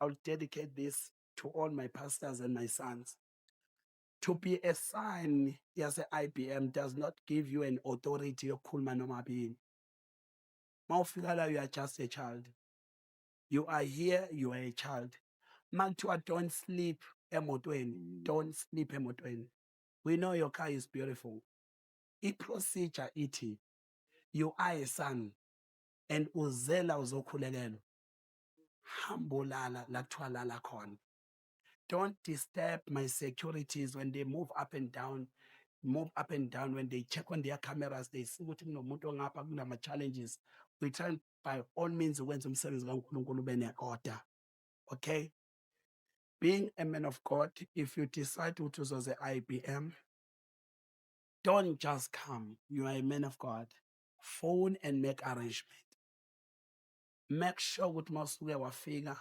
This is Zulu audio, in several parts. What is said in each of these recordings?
I'll dedicate this to all my pastors and my sons. To be a son yase-IBM does not give you an authority yokukhuluma noma yini. Mawufika la, you are just a child. You are here, you are a child. Makuthiwa don't sleep emotweni, don't sleep emotweni. We know your car is beautiful. I-procedure ithi, you are a son and uzela uzokhulekelwa. Hambulala la kuthiwa lala khona. Don't disturb my securities when they move up and down. Move up and down when they check on their cameras. They see ukuthi kunomuntu ongapha kunama-challenges. We try by all means ukwenza umsebenzi kaNkulunkulu ube ne-order. Okay? Being a man of God, if you decide to uzoze IBM, don't just come. You are a man of God. Phone and make arrangement. Make sure ukuthi mawusuke wafika,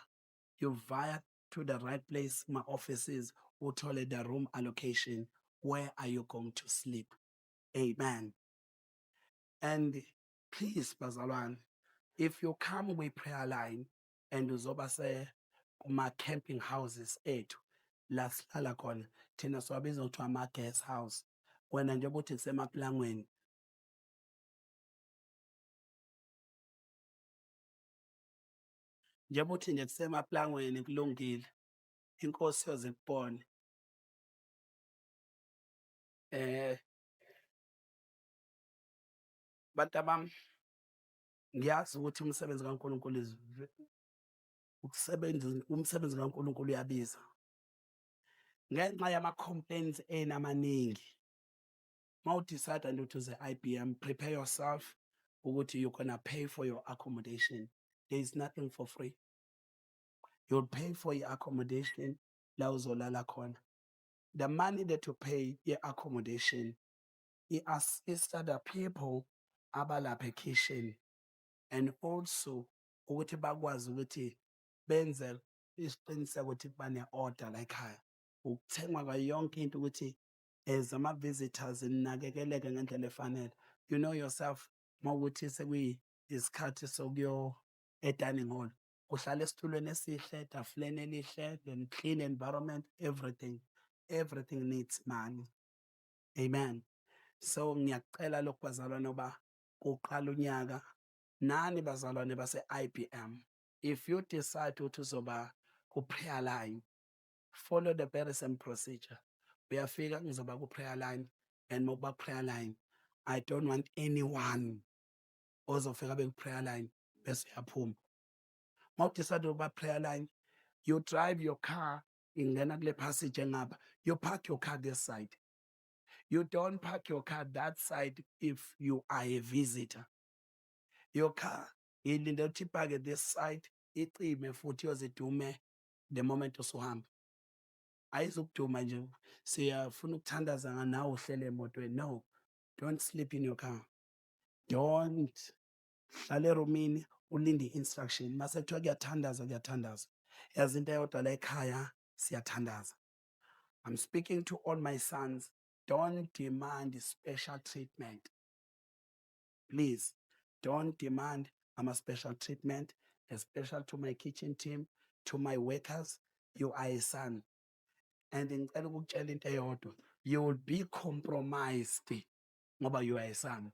you via to the right place, my offices, uthole the room allocation. Where are you going to sleep? Amen. And please, bazalwane, if you come with prayer line and uzoba se kuma camping houses ethu la sihlala khona, thina siwabiza ukuthi ama-guest house. Wena nje uthi kusemaplangweni, njengoba uthi nje kusemaplangweni kulungile, inkosi yoze ikubone. Bantu bami, ngiyazi ukuthi umsebenzi kaNkulunkulu umsebenzi kaNkulunkulu uyabiza. Ngenxa yama-complaints amaningi, mawudecide nje ukuthi uze IBM, prepare yourself ukuthi you're gonna pay for your accommodation. There is nothing for free. You'll pay for your accommodation la uzolala khona. The money that you pay your accommodation, it assists the people abalapha ekhishini, and also ukuthi bakwazi ukuthi benze isiqiniseko ukuthi bane-order la ekhaya. Ukuthengwa kwayo yonke into ukuthi as ama-visitors ninakekeleke ngendlela efanele. You know yourself, mawukuthi sekuyisikhathi sokuyo e-dining hall, uhlala esitulweni esihle, etafuleni elihle, then clean environment, everything needs money. Amen. So ngiyacela lokhu bazalwane uba kuqala unyaka, nani bazalwane base-IBM, if you decide ukuthi uzoba ku-prayer line, follow the very same procedure. Uyafika ngizoba ku-prayer line, and mokuba prayer line, I don't want anyone ozofika beku-prayer line bese uyaphuma. Mawudecide ukuba prayer line, you drive your car, ingena kule passage engapha, you park your car this side. You don't park your car that side if you are a visitor. Your car ilinde ukuthi ipake this side, icime futhi yozidume the moment usuhamba. Ayizukuduma nje siyafuna ukuthandaza nawe uhlele emotweni. No, don't sleep in your car. Don't hlala erumini ulinde i-instruction. Mase kuthiwa kuyathandaza, kuyathandaza. Yazi into eyodwa la ekhaya siyathandaza. I'm speaking to all my sons. Don't demand special treatment. Please, don't demand special treatment, especially to my kitchen team, to my workers. You are a son. And ngicela ukukutshela into eyodwa, you will be compromised ngoba you are a son.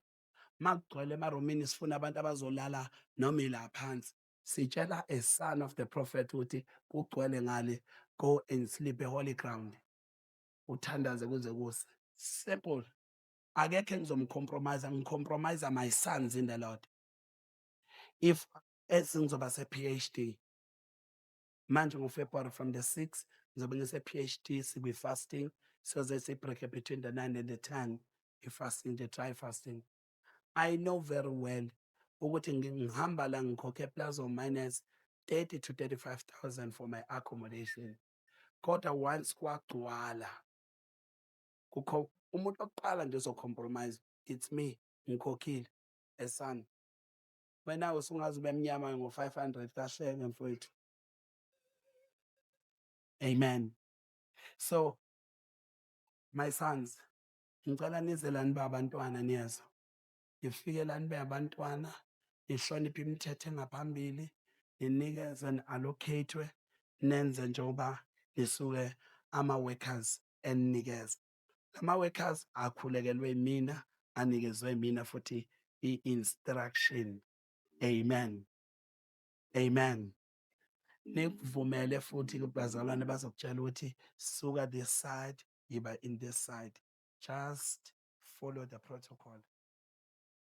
Makugcwele emarumini sifuna abantu abazolala noma ila phansi, sitshela a son of the prophet ukuthi kugcwele ngale, go and sleep a-holy ground. Uthandaze kuze kuse. Simple. Akekho engizomcompromise, ngicompromise my sons in the Lord. If esingizoba se-PhD, manje ngoFebruary from the 6th ngizobe ngise-PhD, sibe-fasting, soze sibreak between the 9 and the 10, i-fasting, the dry fasting. I know very well ukuthi ngihamba la ngikhokhe plus or minus 30 to 35,000 for my accommodation. Kodwa once kwagcwala, kukho umuntu oqala nje ozocompromise, it's me, ngikhokhile, a son. Wena usungaze ube mnyama ngo-500 kahlenge mfowethu. Amen. So, my sons, ngicela nize lani babantwana niyezwa. Nifike lani beabantwana, nihloniphe imithetho engaphambili, ninikeze, ni-allocate-we, nenze njengoba nisuke ama-workers eninikeza. Lama-workers akhulekelwe yimina, anikezwe yimina futhi i-instruction. Amen. Amen. Nikuvumele futhi bazalwane bazokutshela ukuthi suka this side, yiba in this side. Just follow the protocol.